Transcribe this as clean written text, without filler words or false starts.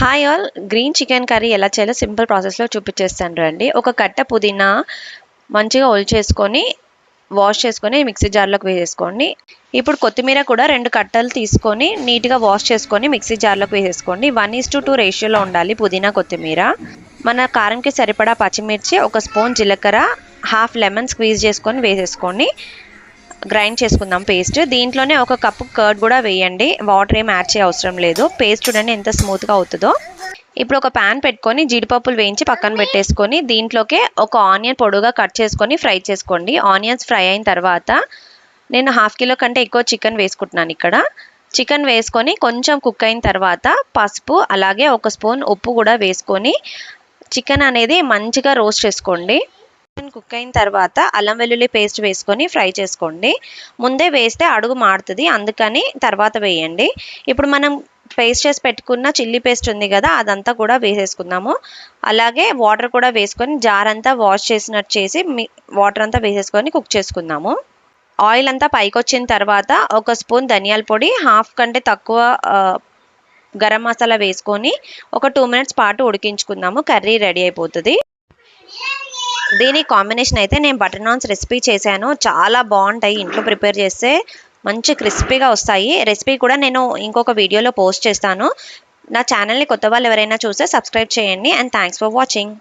Hi all green chicken curry ఎలా చేయాలో simple ప్రాసెస్లో చూపించేస్తాను రండి. ఒక కట్ట పుదీనా మంచిగా ఒలిచేసుకొని వాష్ చేసుకొని మిక్సీ జార్లోకి వేసేసుకోండి. ఇప్పుడు కొత్తిమీర కూడా 2 కట్టలు తీసుకొని నీట్గా వాష్ చేసుకొని మిక్సీ జార్లోకి వేసేసుకోండి. 1:2 రేషియోలో ఉండాలి పుదీనా కొత్తిమీర. మన కారంకి సరిపడా పచ్చిమిర్చి, 1 స్పూన్ జీలకర్ర, హాఫ్ లెమన్ స్క్వీజ్ చేసుకొని వేసేసుకోండి. గ్రైండ్ చేసుకుందాం పేస్ట్. దీంట్లోనే 1 కప్పు కర్డ్ కూడా వేయండి. వాటర్ ఏం యాడ్ చేయ అవసరం లేదు. పేస్ట్ చూడండి ఎంత స్మూత్గా అవుతుందో. ఇప్పుడు ఒక ప్యాన్ పెట్టుకొని జీడిపప్పులు వేయించి పక్కన పెట్టేసుకొని దీంట్లోకి ఒక ఆనియన్ పొడుగా కట్ చేసుకొని ఫ్రై చేసుకోండి. ఆనియన్స్ ఫ్రై అయిన తర్వాత నేను 1/2 కిలో కంటే ఎక్కువ చికెన్ వేసుకుంటున్నాను ఇక్కడ. చికెన్ వేసుకొని కొంచెం కుక్ అయిన తర్వాత పసుపు అలాగే 1 స్పూన్ ఉప్పు కూడా వేసుకొని చికెన్ అనేది మంచిగా రోస్ట్ చేసుకోండి. చికెన్ కుక్ అయిన తర్వాత అల్లం వెల్లుల్లి పేస్ట్ వేసుకొని ఫ్రై చేసుకోండి. ముందే వేస్తే అడుగు మాడుతుంది, అందుకని తర్వాత వేయండి. ఇప్పుడు మనం పేస్ట్ చేసి పెట్టుకున్న చిల్లీ పేస్ట్ ఉంది కదా, అదంతా కూడా వేసేసుకుందాము. అలాగే వాటర్ కూడా వేసుకొని జార్ అంతా వాష్ చేసినట్టు చేసి వాటర్ అంతా వేసేసుకొని కుక్ చేసుకుందాము. ఆయిల్ అంతా పైకి వచ్చిన తర్వాత 1 స్పూన్ ధనియాల పొడి, హాఫ్ కంటే తక్కువ గరం మసాలా వేసుకొని ఒక 2 మినిట్స్ పాటు ఉడికించుకుందాము. కర్రీ రెడీ అయిపోతుంది. దీని కాంబినేషన్ అయితే నేను బటర్ నాన్స్ రెసిపీ చేశాను. చాలా బాగుంటాయి, ఇంట్లో ప్రిపేర్ చేస్తే మంచి క్రిస్పీగా వస్తాయి. రెసిపీ కూడా నేను ఇంకొక వీడియోలో పోస్ట్ చేస్తాను. నా ఛానల్ని కొత్త వాళ్ళు ఎవరైనా చూస్తే సబ్స్క్రైబ్ చేయండి. And thanks for watching.